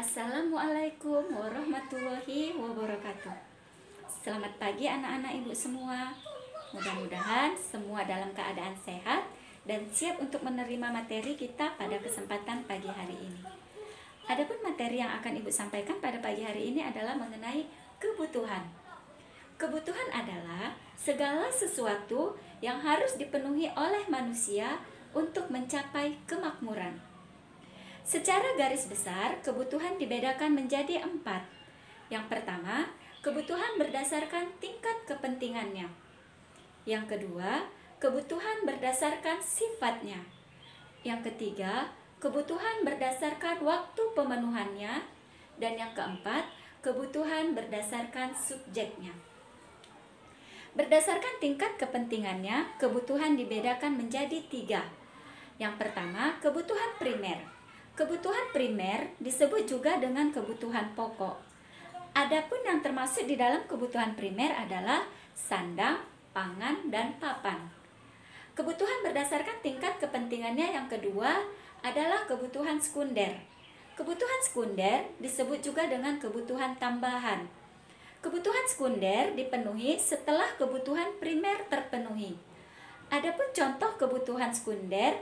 Assalamualaikum warahmatullahi wabarakatuh. Selamat pagi anak-anak ibu semua. Mudah-mudahan semua dalam keadaan sehat dan siap untuk menerima materi kita pada kesempatan pagi hari ini. Adapun materi yang akan ibu sampaikan pada pagi hari ini adalah mengenai kebutuhan. Kebutuhan adalah segala sesuatu yang harus dipenuhi oleh manusia untuk mencapai kemakmuran. Secara garis besar, kebutuhan dibedakan menjadi 4. Yang pertama, kebutuhan berdasarkan tingkat kepentingannya. Yang kedua, kebutuhan berdasarkan sifatnya. Yang ketiga, kebutuhan berdasarkan waktu pemenuhannya. Dan yang keempat, kebutuhan berdasarkan subjeknya. Berdasarkan tingkat kepentingannya, kebutuhan dibedakan menjadi 3. Yang pertama, kebutuhan primer. Kebutuhan primer disebut juga dengan kebutuhan pokok. Adapun yang termasuk di dalam kebutuhan primer adalah sandang, pangan, dan papan. Kebutuhan berdasarkan tingkat kepentingannya yang kedua adalah kebutuhan sekunder. Kebutuhan sekunder disebut juga dengan kebutuhan tambahan. Kebutuhan sekunder dipenuhi setelah kebutuhan primer terpenuhi. Adapun contoh kebutuhan sekunder,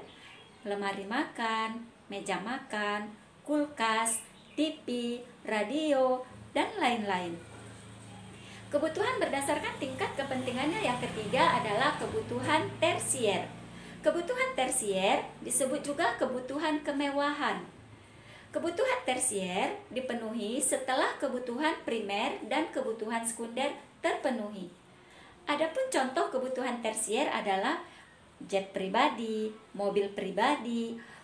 lemari makan, meja makan, kulkas, TV, radio, dan lain-lain. Kebutuhan berdasarkan tingkat kepentingannya yang ketiga adalah kebutuhan tersier. Kebutuhan tersier disebut juga kebutuhan kemewahan. Kebutuhan tersier dipenuhi setelah kebutuhan primer dan kebutuhan sekunder terpenuhi. Adapun contoh kebutuhan tersier adalah jet pribadi, mobil pribadi,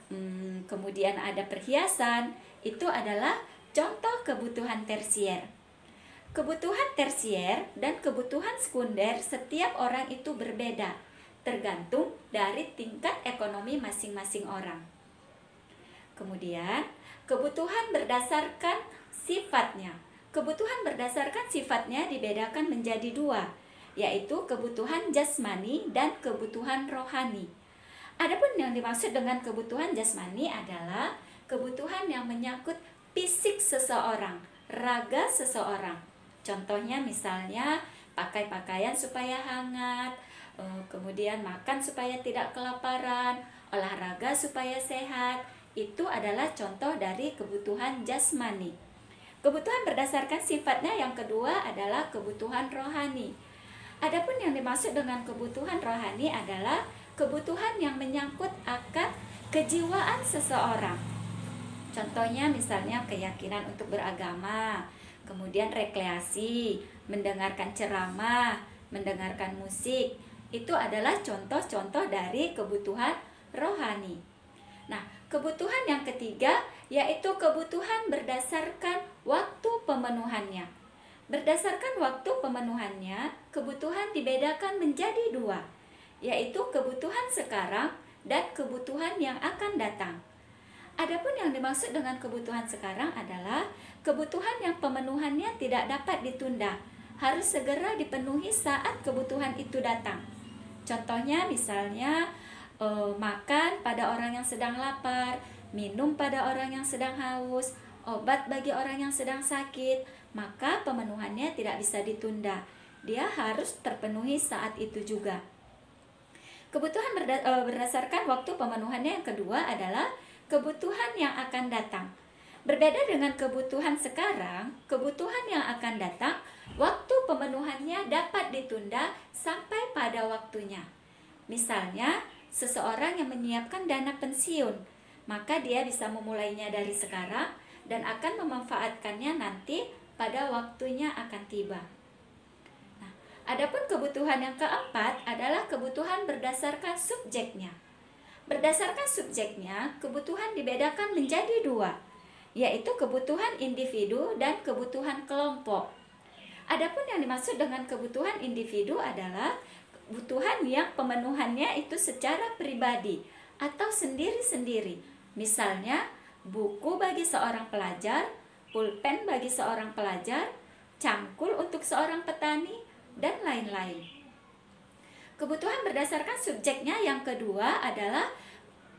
kemudian ada perhiasan. Itu adalah contoh kebutuhan tersier. Kebutuhan tersier dan kebutuhan sekunder setiap orang itu berbeda, tergantung dari tingkat ekonomi masing-masing orang. Kemudian, kebutuhan berdasarkan sifatnya. Kebutuhan berdasarkan sifatnya dibedakan menjadi 2, yaitu kebutuhan jasmani dan kebutuhan rohani. Adapun yang dimaksud dengan kebutuhan jasmani adalah kebutuhan yang menyangkut fisik seseorang, raga seseorang. Contohnya misalnya pakai pakaian supaya hangat, kemudian makan supaya tidak kelaparan, olahraga supaya sehat. Itu adalah contoh dari kebutuhan jasmani. Kebutuhan berdasarkan sifatnya yang kedua adalah kebutuhan rohani. Adapun yang dimaksud dengan kebutuhan rohani adalah kebutuhan yang menyangkut akan kejiwaan seseorang. Contohnya misalnya keyakinan untuk beragama, kemudian rekreasi, mendengarkan ceramah, mendengarkan musik. Itu adalah contoh-contoh dari kebutuhan rohani. Nah, kebutuhan yang ketiga yaitu kebutuhan berdasarkan waktu pemenuhannya. Berdasarkan waktu pemenuhannya, kebutuhan dibedakan menjadi 2, yaitu kebutuhan sekarang dan kebutuhan yang akan datang. Adapun yang dimaksud dengan kebutuhan sekarang adalah kebutuhan yang pemenuhannya tidak dapat ditunda, harus segera dipenuhi saat kebutuhan itu datang. Contohnya misalnya makan pada orang yang sedang lapar, minum pada orang yang sedang haus, obat bagi orang yang sedang sakit, maka pemenuhannya tidak bisa ditunda. Dia harus terpenuhi saat itu juga. Kebutuhan berdasarkan waktu pemenuhannya yang kedua adalah kebutuhan yang akan datang. Berbeda dengan kebutuhan sekarang, kebutuhan yang akan datang, waktu pemenuhannya dapat ditunda sampai pada waktunya. Misalnya, seseorang yang menyiapkan dana pensiun, maka dia bisa memulainya dari sekarang dan akan memanfaatkannya nanti pada waktunya akan tiba. Adapun kebutuhan yang keempat adalah kebutuhan berdasarkan subjeknya. Berdasarkan subjeknya, kebutuhan dibedakan menjadi 2, yaitu kebutuhan individu dan kebutuhan kelompok. Adapun yang dimaksud dengan kebutuhan individu adalah kebutuhan yang pemenuhannya itu secara pribadi atau sendiri-sendiri. Misalnya, buku bagi seorang pelajar, pulpen bagi seorang pelajar, cangkul untuk seorang petani, dan lain-lain. Kebutuhan berdasarkan subjeknya yang kedua adalah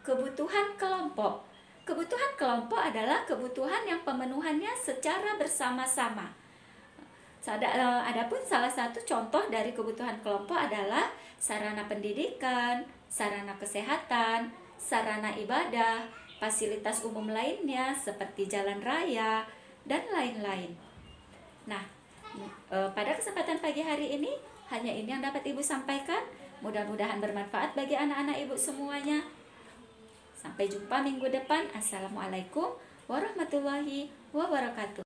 kebutuhan kelompok. Kebutuhan kelompok adalah kebutuhan yang pemenuhannya secara bersama-sama. Adapun salah satu contoh dari kebutuhan kelompok adalah sarana pendidikan, sarana kesehatan, sarana ibadah, fasilitas umum lainnya seperti jalan raya, dan lain-lain. Nah, pada kesempatan pagi hari ini, hanya ini yang dapat Ibu sampaikan. Mudah-mudahan bermanfaat bagi anak-anak Ibu semuanya. Sampai jumpa minggu depan. Assalamualaikum warahmatullahi wabarakatuh.